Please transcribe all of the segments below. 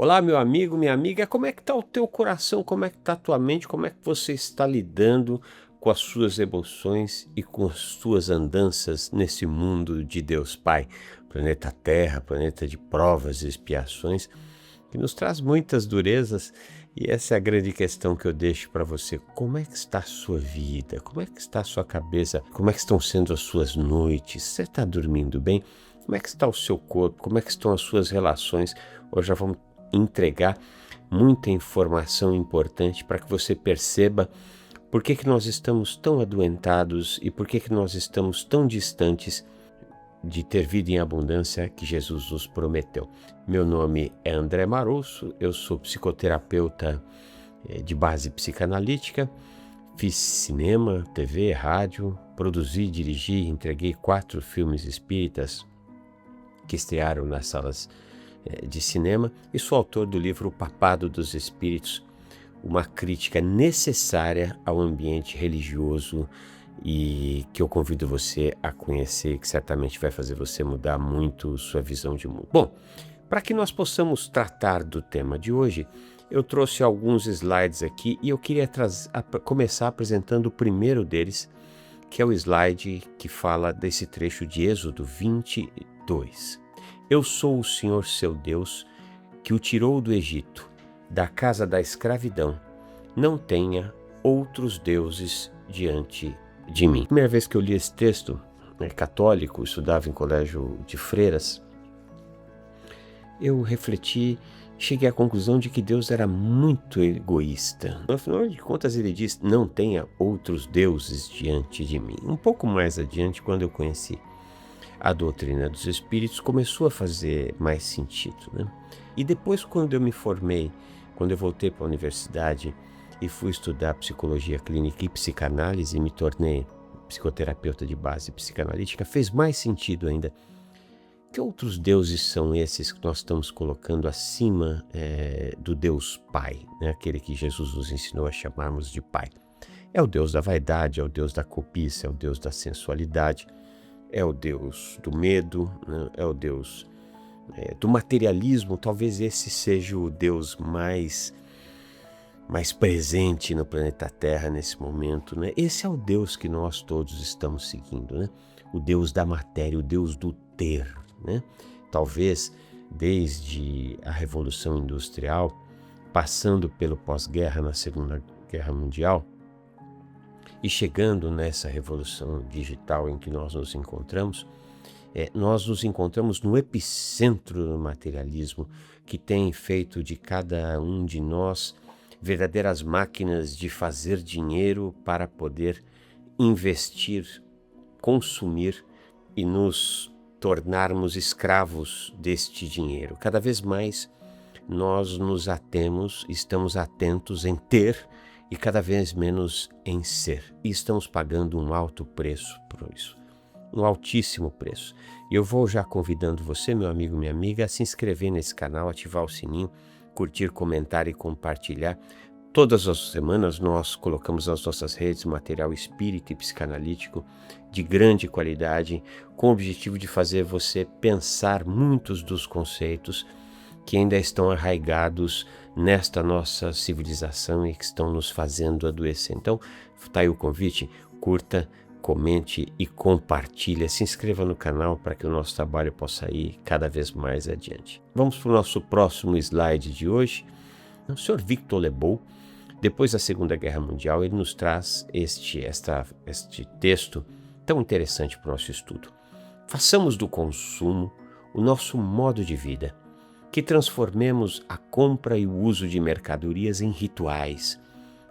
Olá, meu amigo, minha amiga, como é que está o teu coração? Como é que está a tua mente? Como é que você está lidando com as suas emoções e com as suas andanças nesse mundo de Deus Pai? Planeta Terra, planeta de provas e expiações, que nos traz muitas durezas, e essa é a grande questão que eu deixo para você. Como é que está a sua vida? Como é que está a sua cabeça? Como é que estão sendo as suas noites? Você está dormindo bem? Como é que está o seu corpo? Como é que estão as suas relações? Hoje já vamos entregar muita informação importante para que você perceba por que nós estamos tão adoentados e por que nós estamos tão distantes de ter vida em abundância que Jesus nos prometeu. Meu nome é André Marosso, eu sou psicoterapeuta de base psicanalítica, fiz cinema, TV, rádio, produzi, dirigi, entreguei 4 filmes espíritas que estrearam nas salas de cinema e sou autor do livro O Papado dos Espíritos, uma crítica necessária ao ambiente religioso e que eu convido você a conhecer, que certamente vai fazer você mudar muito sua visão de mundo. Bom, para que nós possamos tratar do tema de hoje, eu trouxe alguns slides aqui e eu queria começar apresentando o primeiro deles, que é o slide que fala desse trecho de Êxodo 22. Eu sou o Senhor seu Deus, que o tirou do Egito, da casa da escravidão. Não tenha outros deuses diante de mim. A primeira vez que eu li esse texto, católico, estudava em colégio de freiras, eu refleti, cheguei à conclusão de que Deus era muito egoísta. Afinal de contas, ele diz, não tenha outros deuses diante de mim. Um pouco mais adiante, quando eu conheci a doutrina dos espíritos, começou a fazer mais sentido, né? E depois, quando eu me formei, quando eu voltei para a universidade e fui estudar psicologia clínica e psicanálise e me tornei psicoterapeuta de base psicanalítica, fez mais sentido ainda. Que outros deuses são esses que nós estamos colocando acima do Deus Pai, né? Aquele que Jesus nos ensinou a chamarmos de Pai? É o Deus da vaidade, é o Deus da cobiça, é o Deus da sensualidade, é o Deus do medo, né? É o Deus do materialismo. Talvez esse seja o Deus mais presente no planeta Terra nesse momento, né? Esse é o Deus que nós todos estamos seguindo, né? O Deus da matéria, o Deus do ter, né? Talvez desde a Revolução Industrial, passando pelo pós-guerra na Segunda Guerra Mundial, e chegando nessa revolução digital em que nós nos encontramos no epicentro do materialismo, que tem feito de cada um de nós verdadeiras máquinas de fazer dinheiro para poder investir, consumir e nos tornarmos escravos deste dinheiro. Cada vez mais nós estamos atentos em ter e cada vez menos em ser. E estamos pagando um alto preço por isso, um altíssimo preço. E eu vou já convidando você, meu amigo, minha amiga, a se inscrever nesse canal, ativar o sininho, curtir, comentar e compartilhar. Todas as semanas nós colocamos nas nossas redes material espírita e psicanalítico de grande qualidade, com o objetivo de fazer você pensar muitos dos conceitos que ainda estão arraigados nesta nossa civilização e que estão nos fazendo adoecer. Então, está aí o convite, curta, comente e compartilhe. Se inscreva no canal para que o nosso trabalho possa ir cada vez mais adiante. Vamos para o nosso próximo slide de hoje. O Sr. Victor Lebow, depois da Segunda Guerra Mundial, ele nos traz este texto tão interessante para o nosso estudo. Façamos do consumo o nosso modo de vida, que transformemos a compra e o uso de mercadorias em rituais,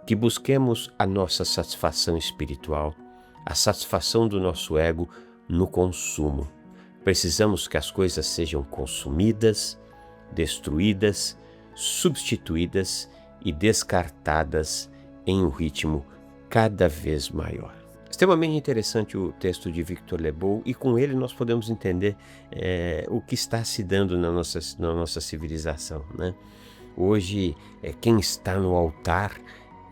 que busquemos a nossa satisfação espiritual, a satisfação do nosso ego no consumo. Precisamos que as coisas sejam consumidas, destruídas, substituídas e descartadas em um ritmo cada vez maior. Extremamente interessante o texto de Victor Lebow, e com ele nós podemos entender o que está se dando na nossa civilização, né? Hoje, quem está no altar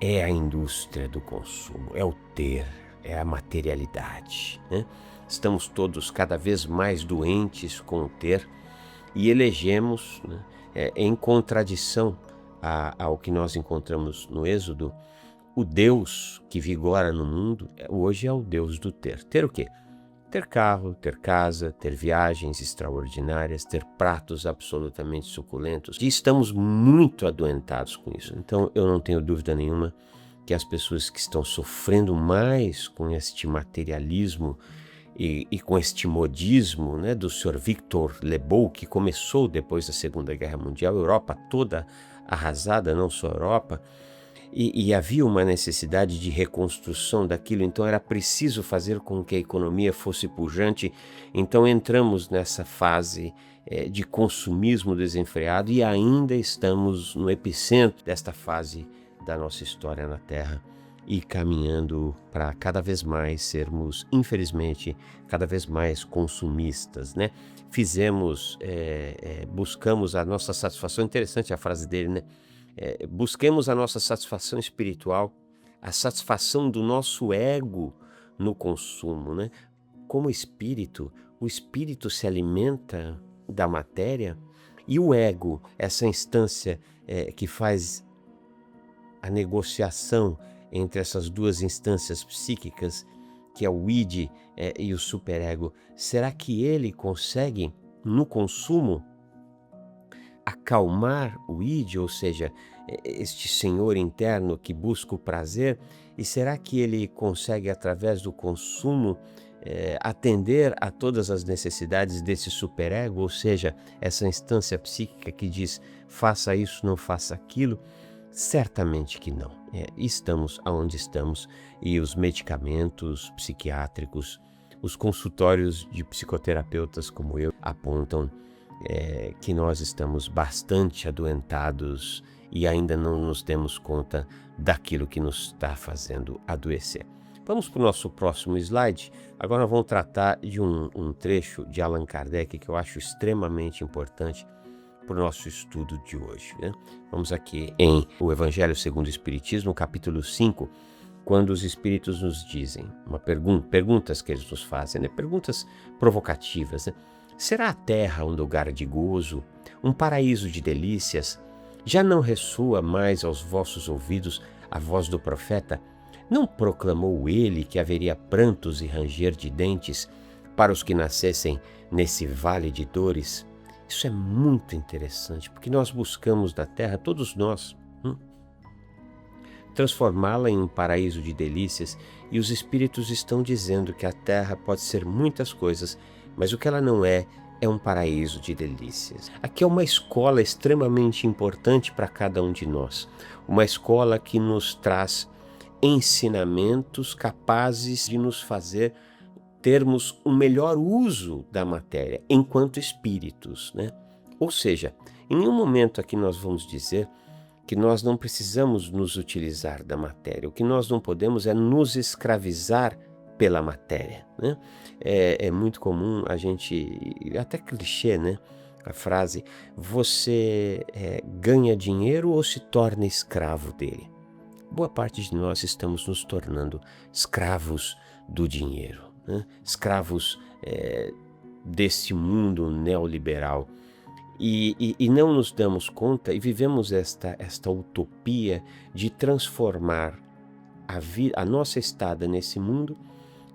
é a indústria do consumo, é o ter, é a materialidade, né? Estamos todos cada vez mais doentes com o ter e elegemos, né, em contradição ao que nós encontramos no Êxodo, o Deus que vigora no mundo hoje é o Deus do ter. Ter o quê? Ter carro, ter casa, ter viagens extraordinárias, ter pratos absolutamente suculentos. E estamos muito adoentados com isso. Então eu não tenho dúvida nenhuma que as pessoas que estão sofrendo mais com este materialismo e com este modismo, né, do Sr. Victor Lebow, que começou depois da Segunda Guerra Mundial, a Europa toda arrasada, não só a Europa, e havia uma necessidade de reconstrução daquilo, então era preciso fazer com que a economia fosse pujante. Então entramos nessa fase de consumismo desenfreado e ainda estamos no epicentro desta fase da nossa história na Terra e caminhando para cada vez mais sermos, infelizmente, cada vez mais consumistas, né? Buscamos a nossa satisfação, interessante a frase dele, né? Busquemos a nossa satisfação espiritual, a satisfação do nosso ego no consumo, né? Como espírito, o espírito se alimenta da matéria e o ego, essa instância que faz a negociação entre essas duas instâncias psíquicas, que é o id e o superego, será que ele consegue, no consumo, acalmar o id, ou seja, este senhor interno que busca o prazer? E será que ele consegue, através do consumo, atender a todas as necessidades desse superego, ou seja, essa instância psíquica que diz faça isso, não faça aquilo? Certamente que não. Estamos aonde estamos e os medicamentos psiquiátricos, os consultórios de psicoterapeutas como eu apontam que nós estamos bastante adoentados e ainda não nos demos conta daquilo que nos está fazendo adoecer. Vamos para o nosso próximo slide. Agora vamos tratar de um trecho de Allan Kardec que eu acho extremamente importante para o nosso estudo de hoje, né? Vamos aqui em O Evangelho segundo o Espiritismo, capítulo 5, quando os Espíritos nos dizem, perguntas que eles nos fazem, né? Perguntas provocativas, né? Será a terra um lugar de gozo, um paraíso de delícias? Já não ressoa mais aos vossos ouvidos a voz do profeta? Não proclamou ele que haveria prantos e ranger de dentes para os que nascessem nesse vale de dores? Isso é muito interessante, porque nós buscamos na Terra, todos nós, transformá-la em um paraíso de delícias, e os Espíritos estão dizendo que a Terra pode ser muitas coisas, mas o que ela não é um paraíso de delícias. Aqui é uma escola extremamente importante para cada um de nós, uma escola que nos traz ensinamentos capazes de nos fazer termos um melhor uso da matéria enquanto espíritos, né? Ou seja, em nenhum momento aqui nós vamos dizer que nós não precisamos nos utilizar da matéria. O que nós não podemos é nos escravizar pela matéria, né? É muito comum a gente, até clichê, né? A frase, você ganha dinheiro ou se torna escravo dele? Boa parte de nós estamos nos tornando escravos do dinheiro, né? Escravos desse mundo neoliberal e não nos damos conta e vivemos esta utopia de transformar a nossa estada nesse mundo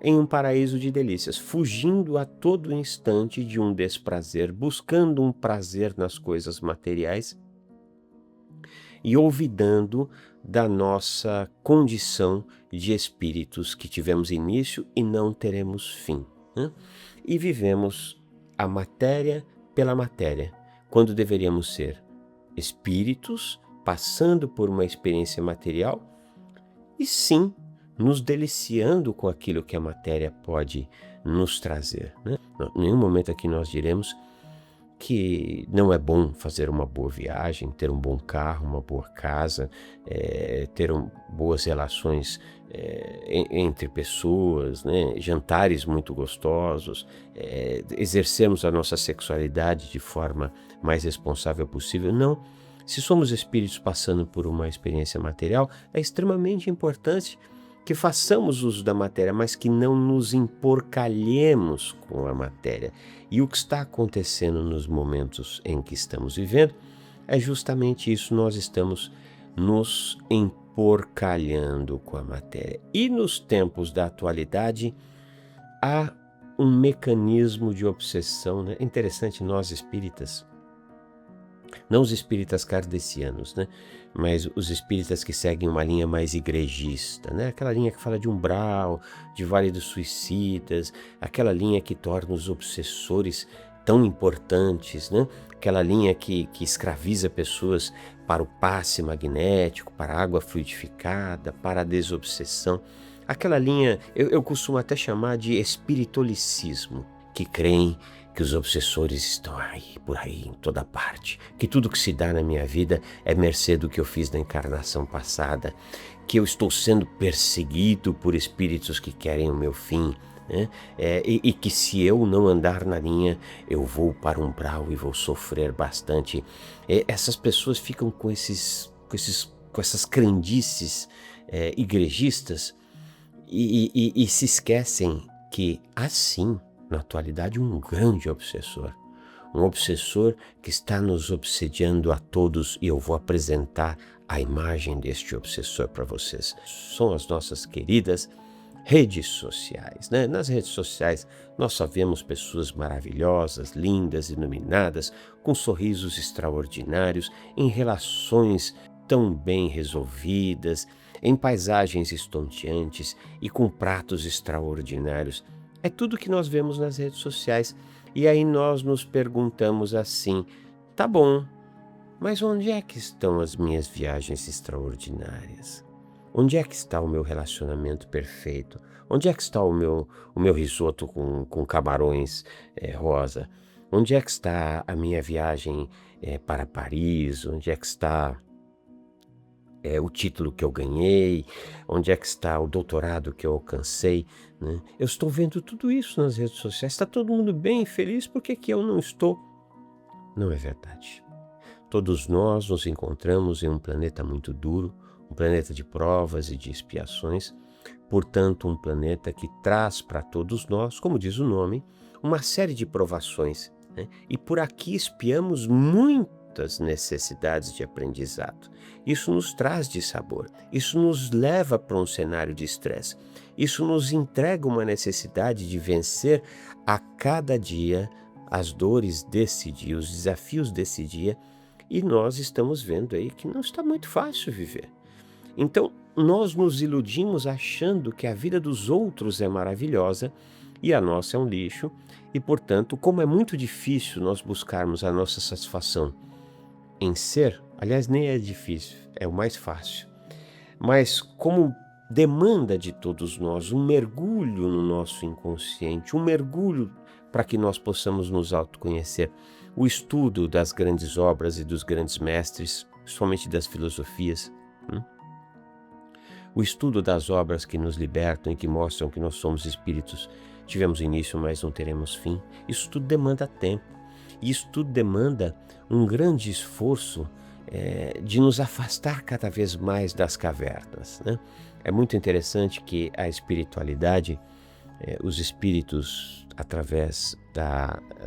em um paraíso de delícias, fugindo a todo instante de um desprazer, buscando um prazer nas coisas materiais e olvidando da nossa condição de espíritos que tivemos início e não teremos fim, né? E vivemos a matéria pela matéria, quando deveríamos ser espíritos passando por uma experiência material e sim nos deliciando com aquilo que a matéria pode nos trazer, né? Em nenhum momento aqui nós diremos que não é bom fazer uma boa viagem, ter um bom carro, uma boa casa, ter boas relações entre pessoas, né? Jantares muito gostosos, exercermos a nossa sexualidade de forma mais responsável possível. Não. Se somos espíritos passando por uma experiência material, é extremamente importante que façamos uso da matéria, mas que não nos emporcalhemos com a matéria. E o que está acontecendo nos momentos em que estamos vivendo É justamente isso, nós estamos nos emporcalhando com a matéria. E nos tempos da atualidade, há um mecanismo de obsessão, né? É interessante, nós espíritas, não os espíritas kardecianos, né? Mas os espíritas que seguem uma linha mais igrejista, né? Aquela linha que fala de umbral, de Vale dos Suicidas, aquela linha que torna os obsessores tão importantes, né? Aquela linha que escraviza pessoas para o passe magnético, para a água fluidificada, para a desobsessão. Aquela linha, eu costumo até chamar de espiritualicismo, que creem que os obsessores estão aí, por aí, em toda parte, que tudo que se dá na minha vida é mercê do que eu fiz na encarnação passada, que eu estou sendo perseguido por espíritos que querem o meu fim, né? E que se eu não andar na linha, eu vou para um umbral e vou sofrer bastante. Essas pessoas ficam com essas crendices igrejistas e se esquecem que, assim, na atualidade, um grande obsessor, um obsessor que está nos obsediando a todos, e eu vou apresentar a imagem deste obsessor para vocês. São as nossas queridas redes sociais, né? Nas redes sociais nós só vemos pessoas maravilhosas, lindas, iluminadas, com sorrisos extraordinários, em relações tão bem resolvidas, em paisagens estonteantes e com pratos extraordinários. É tudo que nós vemos nas redes sociais. E aí nós nos perguntamos assim: tá bom, mas onde é que estão as minhas viagens extraordinárias? Onde é que está o meu relacionamento perfeito? Onde é que está o meu risoto com camarões rosa? Onde é que está a minha viagem para Paris? Onde é que está o título que eu ganhei? Onde é que está o doutorado que eu alcancei? Né? Eu estou vendo tudo isso nas redes sociais. Está todo mundo bem, feliz, por que eu não estou? Não é verdade. Todos nós nos encontramos em um planeta muito duro, um planeta de provas e de expiações, portanto um planeta que traz para todos nós, como diz o nome, uma série de provações, né? E por aqui espiamos muitas necessidades de aprendizado. Isso nos traz dissabor, isso nos leva para um cenário de estresse, isso nos entrega uma necessidade de vencer a cada dia as dores desse dia, os desafios desse dia, e nós estamos vendo aí que não está muito fácil viver. Então, nós nos iludimos achando que a vida dos outros é maravilhosa e a nossa é um lixo, e, portanto, como é muito difícil nós buscarmos a nossa satisfação em ser, aliás, nem é difícil, é o mais fácil, mas como demanda de todos nós um mergulho no nosso inconsciente, um mergulho para que nós possamos nos autoconhecer, o estudo das grandes obras e dos grandes mestres, somente das filosofias, o estudo das obras que nos libertam e que mostram que nós somos espíritos, tivemos início, mas não teremos fim. Isso tudo demanda tempo. Isso tudo demanda um grande esforço de nos afastar cada vez mais das cavernas, né? É muito interessante que a espiritualidade, os espíritos, através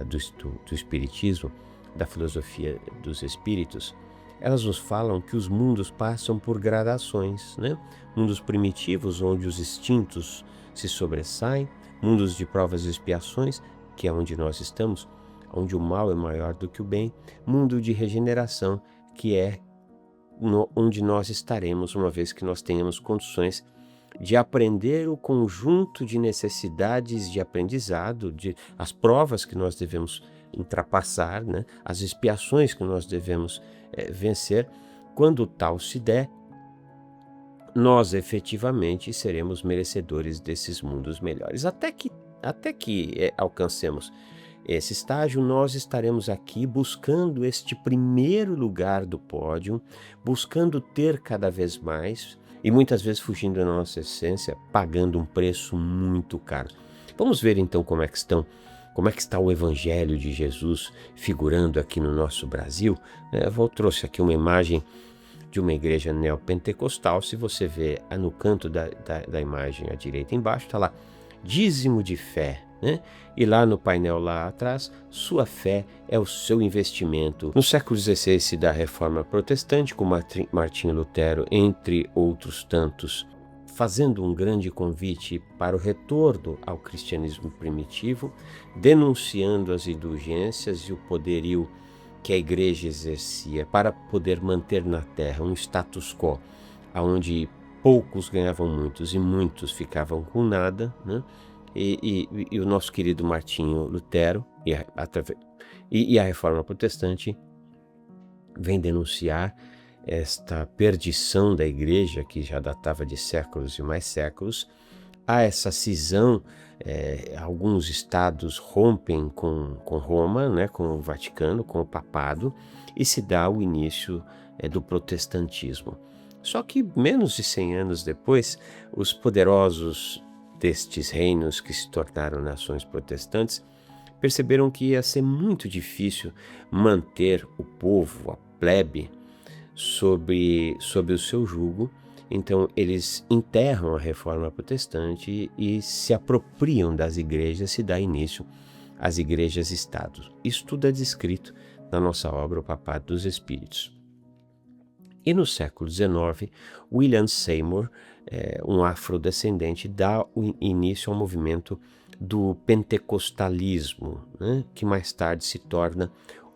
do espiritismo, da filosofia dos espíritos, elas nos falam que os mundos passam por gradações, né? Mundos primitivos, onde os instintos se sobressaem, mundos de provas e expiações, que é onde nós estamos, onde o mal é maior do que o bem, mundo de regeneração, que é onde nós estaremos, uma vez que nós tenhamos condições de aprender o conjunto de necessidades de aprendizado, as provas que nós devemos ultrapassar, né? As expiações que nós devemos vencer. Quando tal se der, nós efetivamente seremos merecedores desses mundos melhores. Até que alcancemos esse estágio, nós estaremos aqui buscando este primeiro lugar do pódio, buscando ter cada vez mais e muitas vezes fugindo da nossa essência, pagando um preço muito caro. Vamos ver então como é que está o Evangelho de Jesus figurando aqui no nosso Brasil. Eu trouxe aqui uma imagem de uma igreja neopentecostal. Se você vê no canto da imagem à direita embaixo, está lá, dízimo de fé. né? E lá no painel lá atrás, sua fé é o seu investimento. No século XVI se dá a Reforma Protestante, com Martinho Lutero, entre outros tantos, fazendo um grande convite para o retorno ao cristianismo primitivo, denunciando as indulgências e o poderio que a igreja exercia para poder manter na terra um status quo, onde poucos ganhavam muitos e muitos ficavam com nada, né? E o nosso querido Martinho Lutero e a Reforma Protestante vem denunciar esta perdição da igreja, que já datava de séculos e mais séculos. Há essa cisão, alguns estados rompem com Roma, né, com o Vaticano, com o papado, e se dá o início do protestantismo. Só que menos de 100 anos depois, os poderosos destes reinos que se tornaram nações protestantes perceberam que ia ser muito difícil manter o povo, a plebe, sob o seu jugo. Então eles enterram a Reforma Protestante e se apropriam das igrejas, se dá início às igrejas-estados. Isso tudo é descrito na nossa obra O Papado dos Espíritos. E no século XIX, William Seymour, um afrodescendente, dá início ao movimento do pentecostalismo, né, que mais tarde se torna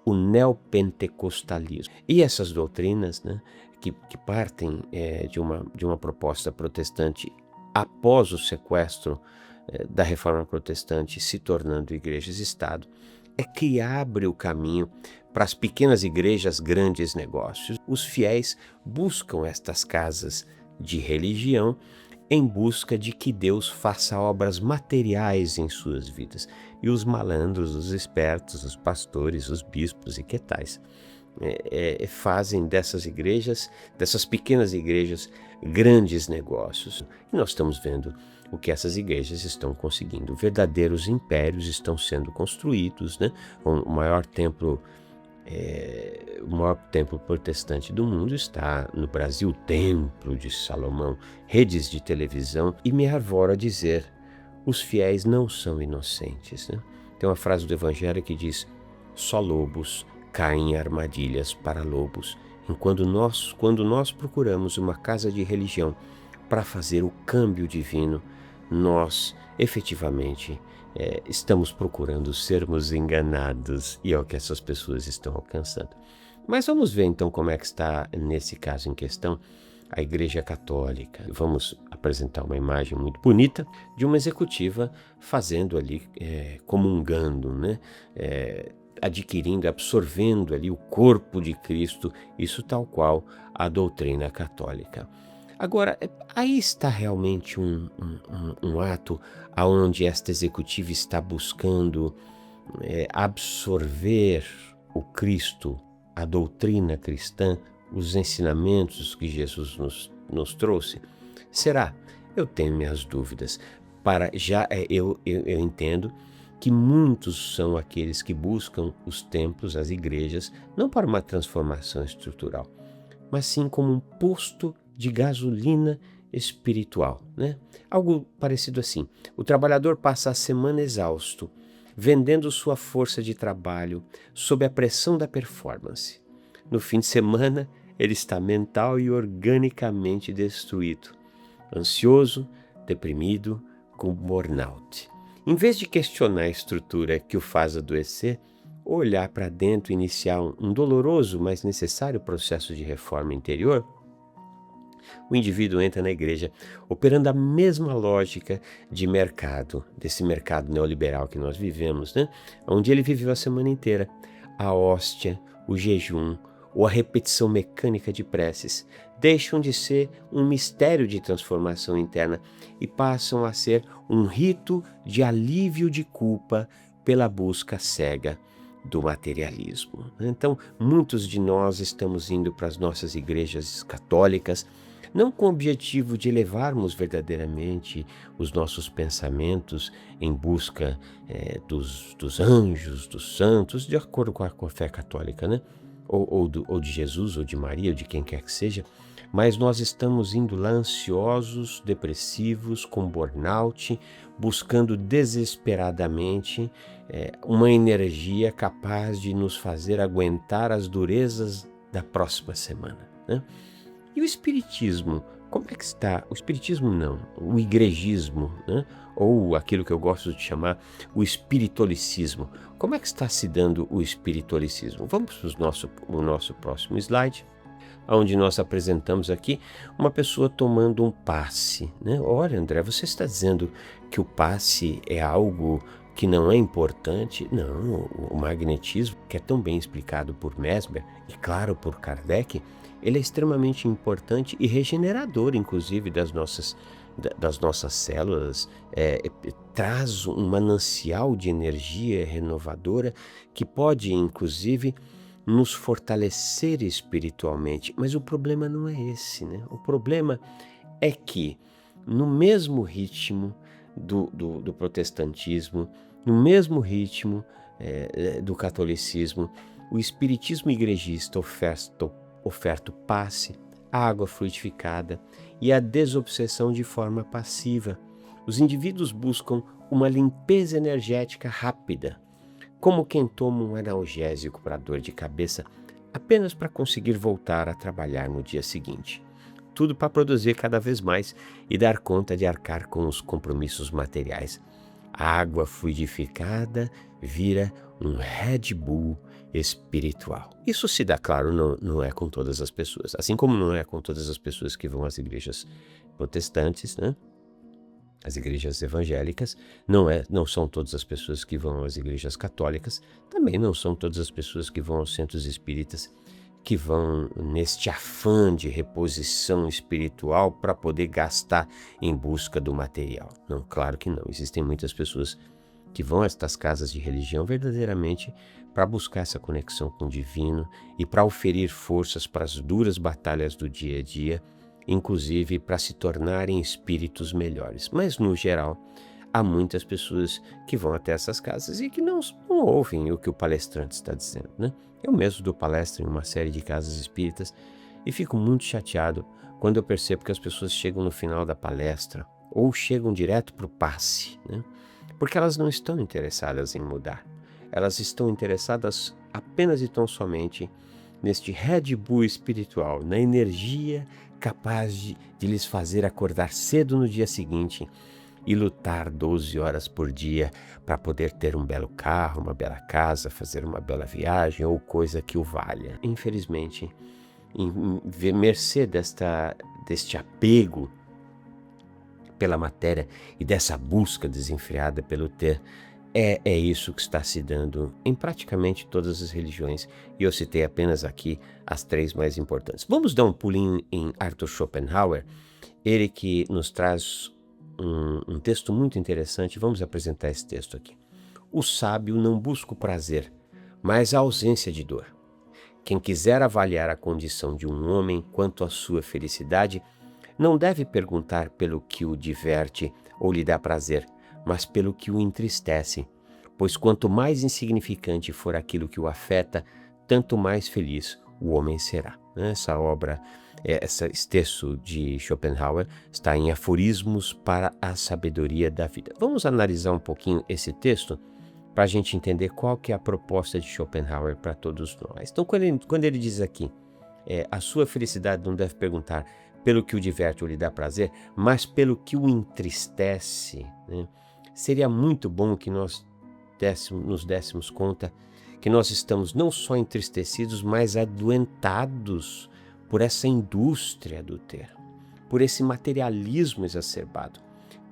o neopentecostalismo. E essas doutrinas, né, que partem de uma proposta protestante após o sequestro da Reforma Protestante, se tornando igrejas-estado, é que abre o caminho para as pequenas igrejas, grandes negócios. Os fiéis buscam estas casas de religião em busca de que Deus faça obras materiais em suas vidas. E os malandros, os espertos, os pastores, os bispos e que tais, fazem dessas igrejas, dessas pequenas igrejas, grandes negócios. E nós estamos vendo o que essas igrejas estão conseguindo. Verdadeiros impérios estão sendo construídos, né? O maior templo protestante do mundo está no Brasil, o Templo de Salomão, redes de televisão, e me arvoro a dizer, os fiéis não são inocentes, né? Tem uma frase do Evangelho que diz: só lobos caem em armadilhas para lobos. Quando nós procuramos uma casa de religião para fazer o câmbio divino, nós efetivamente estamos procurando sermos enganados, e é o que essas pessoas estão alcançando. Mas vamos ver então como é que está, nesse caso em questão, a Igreja Católica. Vamos apresentar uma imagem muito bonita de uma executiva fazendo ali, comungando, né? Adquirindo, absorvendo ali o corpo de Cristo, isso tal qual a doutrina católica. Agora, aí está realmente um ato onde esta executiva está buscando absorver o Cristo, a doutrina cristã, os ensinamentos que Jesus nos trouxe? Será? Eu tenho minhas dúvidas. Eu entendo que muitos são aqueles que buscam os templos, as igrejas, não para uma transformação estrutural, mas sim como um posto de gasolina espiritual, né? Algo parecido assim. O trabalhador passa a semana exausto, vendendo sua força de trabalho sob a pressão da performance. No fim de semana, ele está mental e organicamente destruído, ansioso, deprimido, com burnout. Em vez de questionar a estrutura que o faz adoecer, olhar para dentro e iniciar um doloroso, mas necessário processo de reforma interior, o indivíduo entra na igreja operando a mesma lógica de mercado, desse mercado neoliberal que nós vivemos, né? Onde ele viveu a semana inteira. A hóstia, o jejum ou a repetição mecânica de preces deixam de ser um mistério de transformação interna e passam a ser um rito de alívio de culpa pela busca cega do materialismo. Então, muitos de nós estamos indo para as nossas igrejas católicas não com o objetivo de elevarmos verdadeiramente os nossos pensamentos em busca dos anjos, dos santos, de acordo com a fé católica, né? Ou de Jesus, ou de Maria, ou de quem quer que seja, mas nós estamos indo lá ansiosos, depressivos, com burnout, buscando desesperadamente uma energia capaz de nos fazer aguentar as durezas da próxima semana, né? E o espiritismo, como é que está? O espiritismo não, o igregismo, né? Ou aquilo que eu gosto de chamar o espiritualicismo. Como é que está se dando o espiritualicismo? Vamos para o nosso próximo slide, onde nós apresentamos aqui uma pessoa tomando um passe, né? Olha, André, você está dizendo que o passe é algo que não é importante? Não, o magnetismo, que é tão bem explicado por Mesmer e, claro, por Kardec, ele é extremamente importante e regenerador, inclusive, das nossas células, traz um manancial de energia renovadora que pode, inclusive, nos fortalecer espiritualmente. Mas o problema não é esse, né? O problema é que, no mesmo ritmo do protestantismo, no mesmo ritmo do catolicismo, o espiritismo igrejista oferta o passe, a água fluidificada e a desobsessão de forma passiva. Os indivíduos buscam uma limpeza energética rápida, como quem toma um analgésico para dor de cabeça apenas para conseguir voltar a trabalhar no dia seguinte. Tudo para produzir cada vez mais e dar conta de arcar com os compromissos materiais. A água fluidificada vira um Red Bull espiritual. Isso se dá, claro, não é com todas as pessoas. Assim como não é com todas as pessoas que vão às igrejas protestantes, né? As igrejas evangélicas, não são todas as pessoas que vão às igrejas católicas, também não são todas as pessoas que vão aos centros espíritas, que vão neste afã de reposição espiritual para poder gastar em busca do material. Não, claro que não. Existem muitas pessoas que vão a estas casas de religião verdadeiramente para buscar essa conexão com o divino e para oferir forças para as duras batalhas do dia a dia, inclusive para se tornarem espíritos melhores. Mas, no geral, há muitas pessoas que vão até essas casas e que não ouvem o que o palestrante está dizendo, né? Eu mesmo dou palestra em uma série de casas espíritas e fico muito chateado quando eu percebo que as pessoas chegam no final da palestra ou chegam direto para o passe, né? Porque elas não estão interessadas em mudar. Elas estão interessadas apenas e tão somente neste Red Bull espiritual, na energia capaz de lhes fazer acordar cedo no dia seguinte e lutar 12 horas por dia para poder ter um belo carro, uma bela casa, fazer uma bela viagem ou coisa que o valha. Infelizmente, em mercê deste apego pela matéria e dessa busca desenfreada pelo ter, é isso que está se dando em praticamente todas as religiões, e eu citei apenas aqui as 3 mais importantes. Vamos dar um pulinho em Arthur Schopenhauer, ele que nos traz um texto muito interessante. Vamos apresentar esse texto aqui. O sábio não busca o prazer, mas a ausência de dor. Quem quiser avaliar a condição de um homem quanto à sua felicidade, não deve perguntar pelo que o diverte ou lhe dá prazer, mas pelo que o entristece, pois quanto mais insignificante for aquilo que o afeta, tanto mais feliz o homem será. Essa obra, esse texto de Schopenhauer está em Aforismos para a Sabedoria da Vida. Vamos analisar um pouquinho esse texto para a gente entender qual que é a proposta de Schopenhauer para todos nós. Então, quando ele diz aqui, a sua felicidade não deve perguntar pelo que o diverte ou lhe dá prazer, mas pelo que o entristece, né? Seria muito bom que nós nos dessemos conta que nós estamos não só entristecidos, mas adoentados por essa indústria do ter, por esse materialismo exacerbado,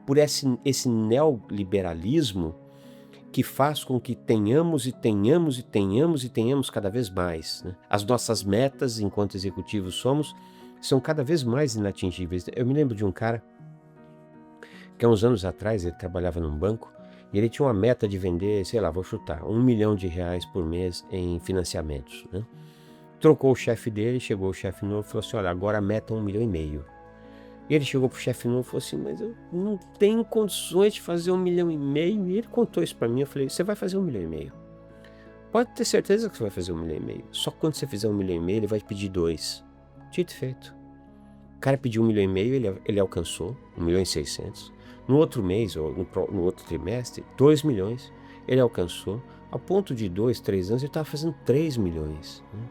por esse neoliberalismo que faz com que tenhamos e tenhamos e tenhamos e tenhamos cada vez mais, né? As nossas metas, enquanto executivos são cada vez mais inatingíveis. Eu me lembro de um cara que há uns anos atrás ele trabalhava num banco e ele tinha uma meta de vender, sei lá, vou chutar, R$1 milhão por mês em financiamentos, né? Trocou o chefe dele, chegou o chefe novo e falou assim, olha, agora a meta é 1,5 milhão. E ele chegou pro chefe novo e falou assim, mas eu não tenho condições de fazer 1,5 milhão. E ele contou isso para mim, eu falei, você vai fazer 1,5 milhão. Pode ter certeza que você vai fazer 1,5 milhão. Só que quando você fizer 1,5 milhão, ele vai te pedir 2. Dito e feito. O cara pediu 1,5 milhão, ele alcançou 1,6 milhão. No outro mês, ou no outro trimestre, 2 milhões, ele alcançou. A ponto de 2, 3 anos, ele estava fazendo 3 milhões. Né?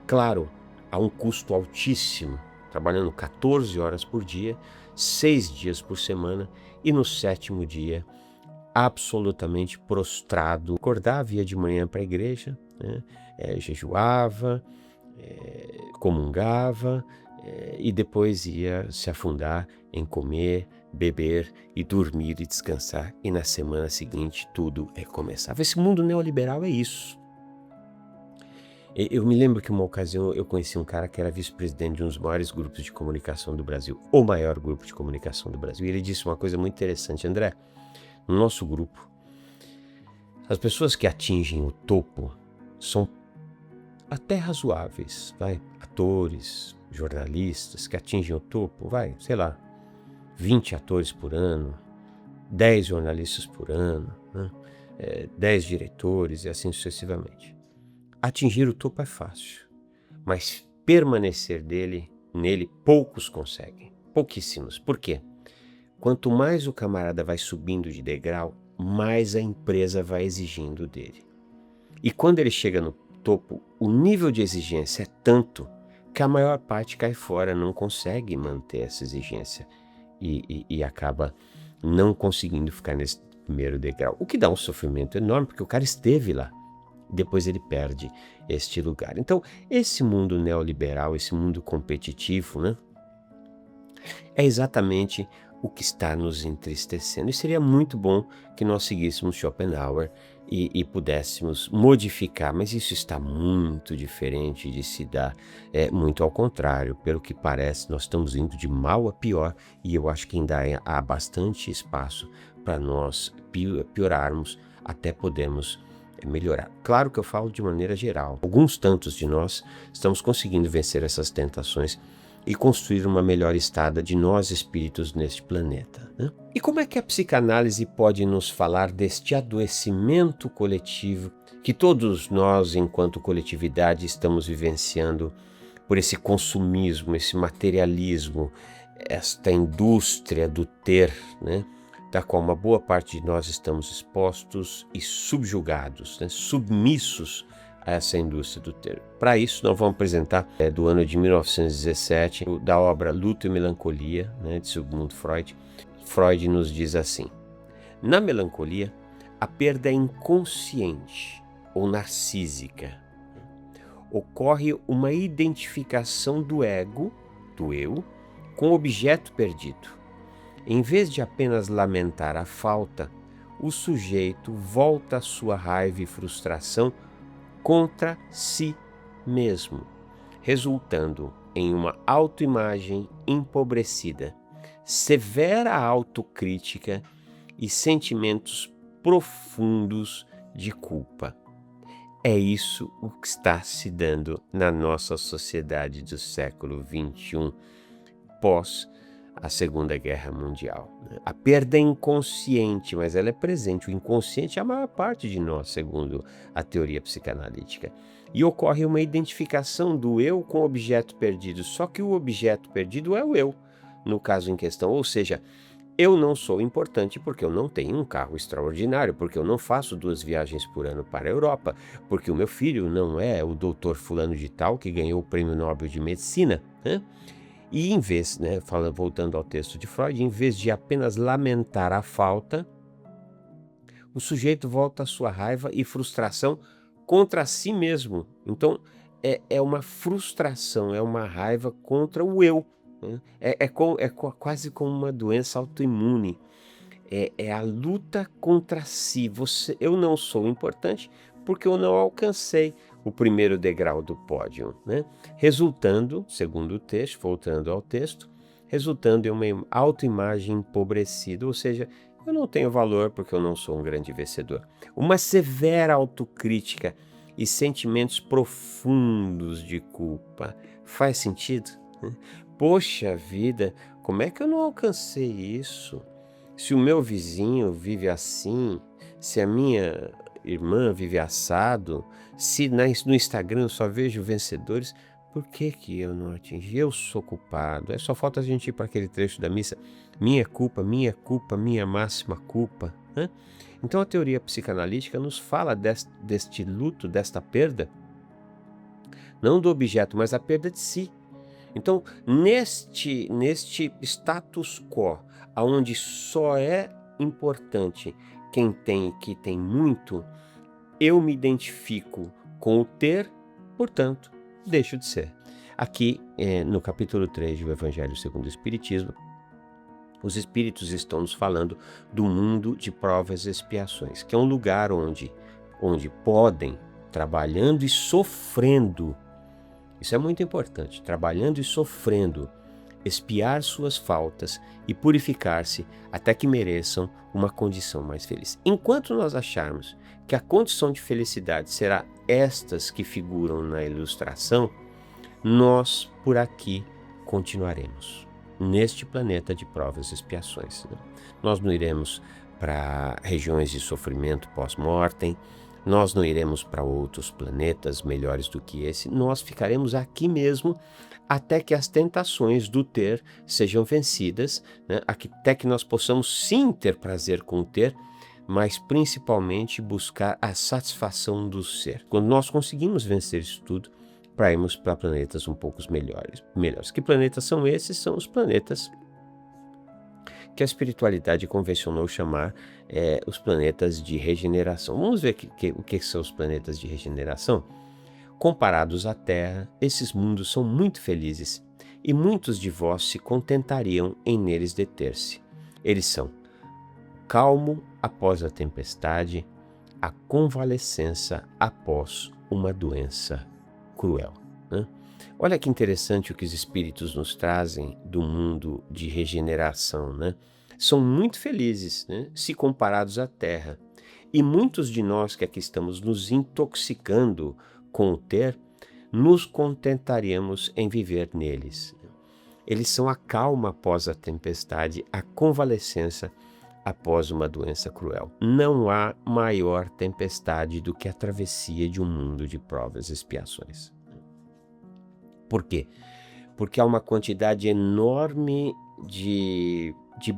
Claro, há um custo altíssimo, trabalhando 14 horas por dia, 6 dias por semana, e no 7º dia, absolutamente prostrado. Acordava, ia de manhã para a igreja, né? Jejuava, comungava, e depois ia se afundar em comer, beber e dormir e descansar, e na semana seguinte tudo recomeçava. Esse mundo neoliberal é isso. Eu me lembro que uma ocasião eu conheci um cara que era vice-presidente de um dos maiores grupos de comunicação do Brasil, o maior grupo de comunicação do Brasil, e ele disse uma coisa muito interessante: André, no nosso grupo, as pessoas que atingem o topo são até razoáveis, atores, jornalistas que atingem o topo, sei lá, 20 atores por ano, 10 jornalistas por ano, né? 10 diretores e assim sucessivamente. Atingir o topo é fácil, mas permanecer nele poucos conseguem, pouquíssimos. Por quê? Quanto mais o camarada vai subindo de degrau, mais a empresa vai exigindo dele. E quando ele chega no topo, o nível de exigência é tanto que a maior parte cai fora, não consegue manter essa exigência e acaba não conseguindo ficar nesse primeiro degrau. O que dá um sofrimento enorme, porque o cara esteve lá. Depois ele perde este lugar. Então, esse mundo neoliberal, esse mundo competitivo, né, é exatamente o que está nos entristecendo. E seria muito bom que nós seguíssemos Schopenhauer e pudéssemos modificar, mas isso está muito diferente de se dar, muito ao contrário. Pelo que parece, nós estamos indo de mal a pior, e eu acho que ainda há bastante espaço para nós piorarmos até podermos melhorar. Claro que eu falo de maneira geral. Alguns tantos de nós estamos conseguindo vencer essas tentações e construir uma melhor estada de nós espíritos neste planeta, né? E como é que a psicanálise pode nos falar deste adoecimento coletivo que todos nós, enquanto coletividade, estamos vivenciando por esse consumismo, esse materialismo, esta indústria do ter, né, da qual uma boa parte de nós estamos expostos e subjugados, né, submissos a essa indústria do ter. Para isso, nós vamos apresentar do ano de 1917, da obra Luto e Melancolia, né, de Sigmund Freud. Freud nos diz assim: na melancolia, a perda é inconsciente ou narcísica. Ocorre uma identificação do ego, do eu, com o objeto perdido. Em vez de apenas lamentar a falta, o sujeito volta a sua raiva e frustração contra si mesmo, resultando em uma autoimagem empobrecida, severa autocrítica e sentimentos profundos de culpa. É isso o que está se dando na nossa sociedade do século XXI, pós a Segunda Guerra Mundial. A perda é inconsciente, mas ela é presente. O inconsciente é a maior parte de nós, segundo a teoria psicanalítica. E ocorre uma identificação do eu com o objeto perdido, só que o objeto perdido é o eu, no caso em questão. Ou seja, eu não sou importante porque eu não tenho um carro extraordinário, porque eu não faço 2 viagens por ano para a Europa, porque o meu filho não é o doutor fulano de tal que ganhou o Prêmio Nobel de Medicina, né? E em vez, voltando ao texto de Freud, em vez de apenas lamentar a falta, o sujeito volta a sua raiva e frustração contra si mesmo. Então, é uma frustração, é uma raiva contra o eu, né? Quase como uma doença autoimune. É a luta contra si. Eu não sou importante porque eu não alcancei o primeiro degrau do pódio, né? Resultando, segundo o texto, voltando ao texto, resultando em uma autoimagem empobrecida, ou seja, eu não tenho valor porque eu não sou um grande vencedor. Uma severa autocrítica e sentimentos profundos de culpa. Faz sentido? Poxa vida, como é que eu não alcancei isso? Se o meu vizinho vive assim, se a minha irmã vive assado, se no Instagram eu só vejo vencedores, Por que que eu não atingi? Eu sou culpado. Só falta a gente ir para aquele trecho da missa. Minha culpa, minha máxima culpa. Né? Então a teoria psicanalítica nos fala deste luto, desta perda, não do objeto, mas da perda de si. Então, neste status quo, onde só é importante quem tem e que tem muito, eu me identifico com o ter, portanto, deixo de ser. Aqui, no capítulo 3 do Evangelho segundo o Espiritismo, os Espíritos estão nos falando do mundo de provas e expiações, que é um lugar onde podem, trabalhando e sofrendo, isso é muito importante, trabalhando e sofrendo, expiar suas faltas e purificar-se até que mereçam uma condição mais feliz. Enquanto nós acharmos que a condição de felicidade será estas que figuram na ilustração, nós por aqui continuaremos, neste planeta de provas e expiações. Nós não iremos para regiões de sofrimento pós-mortem, nós não iremos para outros planetas melhores do que esse, nós ficaremos aqui mesmo até que as tentações do ter sejam vencidas, né? Até que nós possamos sim ter prazer com o ter, mas principalmente buscar a satisfação do ser. Quando nós conseguimos vencer isso tudo, para irmos para planetas um pouco melhores. Que planetas são esses? São os planetas que a espiritualidade convencionou chamar os planetas de regeneração. Vamos ver o que são os planetas de regeneração? Comparados à Terra, esses mundos são muito felizes e muitos de vós se contentariam em neles deter-se. Eles são calmo após a tempestade, a convalescença após uma doença cruel. Né? Olha que interessante o que os espíritos nos trazem do mundo de regeneração. Né? São muito felizes, né? Se comparados à Terra. E muitos de nós que aqui estamos nos intoxicando com o ter, nos contentaríamos em viver neles. Eles são a calma após a tempestade, a convalescença após uma doença cruel. Não há maior tempestade do que a travessia de um mundo de provas e expiações. Por quê? Porque há uma quantidade enorme de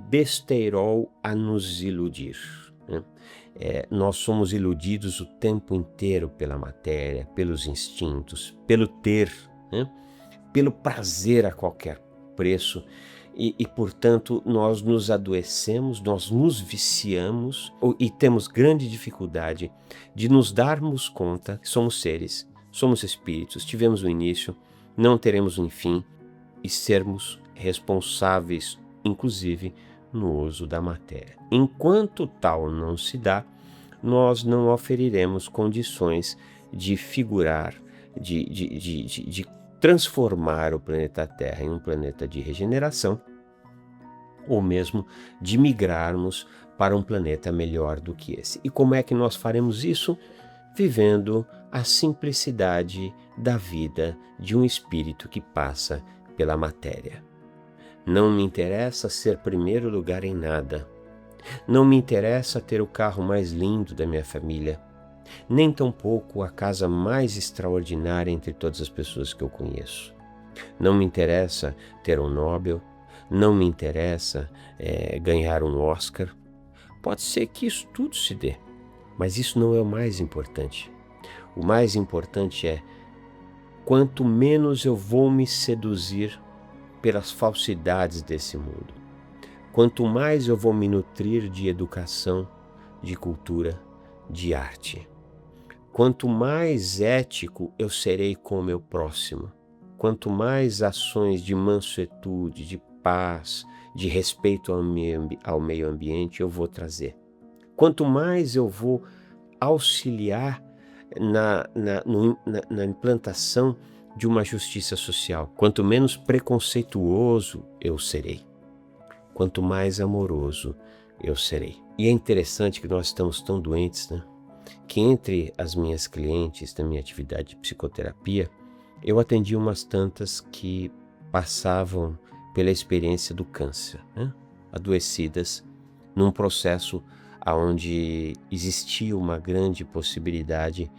besteirol a nos iludir. Né? Nós somos iludidos o tempo inteiro pela matéria, pelos instintos, pelo ter, né? Pelo prazer a qualquer preço. E, portanto, nós nos adoecemos, nós nos viciamos e temos grande dificuldade de nos darmos conta que somos seres, somos espíritos, tivemos um início, não teremos um fim e sermos responsáveis, inclusive, no uso da matéria. Enquanto tal não se dá, nós não oferiremos condições de figurar, de transformar o planeta Terra em um planeta de regeneração, ou mesmo de migrarmos para um planeta melhor do que esse. E como é que nós faremos isso? Vivendo a simplicidade da vida de um espírito que passa pela matéria. Não me interessa ser primeiro lugar em nada. Não me interessa ter o carro mais lindo da minha família, nem tampouco a casa mais extraordinária entre todas as pessoas que eu conheço. Não me interessa ter um Nobel, não me interessa ganhar um Oscar. Pode ser que isso tudo se dê, mas isso não é o mais importante. O mais importante é quanto menos eu vou me seduzir pelas falsidades desse mundo, quanto mais eu vou me nutrir de educação, de cultura, de arte. Quanto mais ético eu serei com o meu próximo, quanto mais ações de mansuetude, de paz, de respeito ao meio ambiente eu vou trazer. Quanto mais eu vou auxiliar na implantação de uma justiça social, quanto menos preconceituoso eu serei, quanto mais amoroso eu serei. E é interessante que nós estamos tão doentes, né? Que entre as minhas clientes da minha atividade de psicoterapia, eu atendi umas tantas que passavam pela experiência do câncer, né? Adoecidas num processo onde existia uma grande possibilidade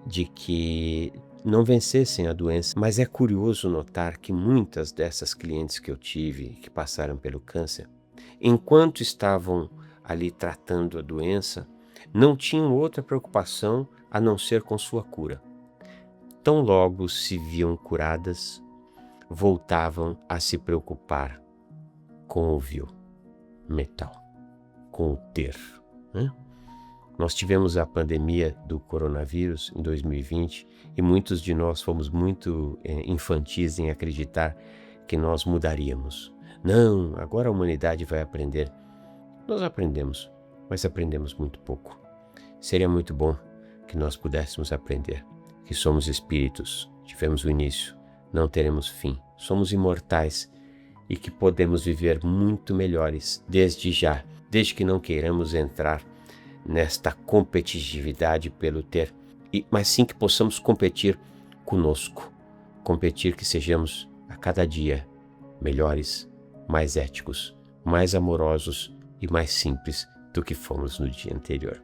de que não vencessem a doença. Mas é curioso notar que muitas dessas clientes que eu tive, que passaram pelo câncer, enquanto estavam ali tratando a doença, não tinham outra preocupação a não ser com sua cura. Tão logo se viam curadas, voltavam a se preocupar com o vil, metal, com o ter, né? Nós tivemos a pandemia do coronavírus em 2020 e muitos de nós fomos muito infantis em acreditar que nós mudaríamos. Não, agora a humanidade vai aprender. Nós aprendemos, mas aprendemos muito pouco. Seria muito bom que nós pudéssemos aprender que somos espíritos, tivemos o início, não teremos fim, somos imortais e que podemos viver muito melhores desde já, desde que não queiramos entrar nesta competitividade pelo ter, mas sim que possamos competir conosco, competir que sejamos a cada dia melhores, mais éticos, mais amorosos e mais simples do que fomos no dia anterior.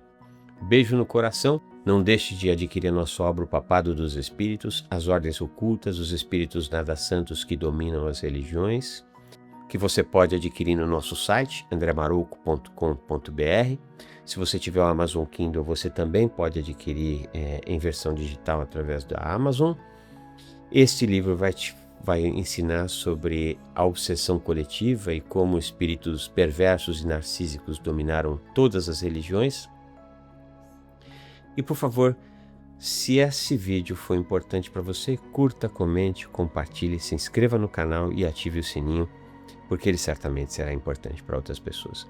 Beijo no coração. Não deixe de adquirir nossa obra O Papado dos Espíritos, as ordens ocultas, os espíritos nada santos que dominam as religiões, que você pode adquirir no nosso site, andremaruco.com.br. Se você tiver o Amazon Kindle, você também pode adquirir em versão digital através da Amazon. Este livro vai ensinar sobre a obsessão coletiva e como espíritos perversos e narcísicos dominaram todas as religiões. E por favor, se esse vídeo foi importante para você, curta, comente, compartilhe, se inscreva no canal e ative o sininho, porque ele certamente será importante para outras pessoas.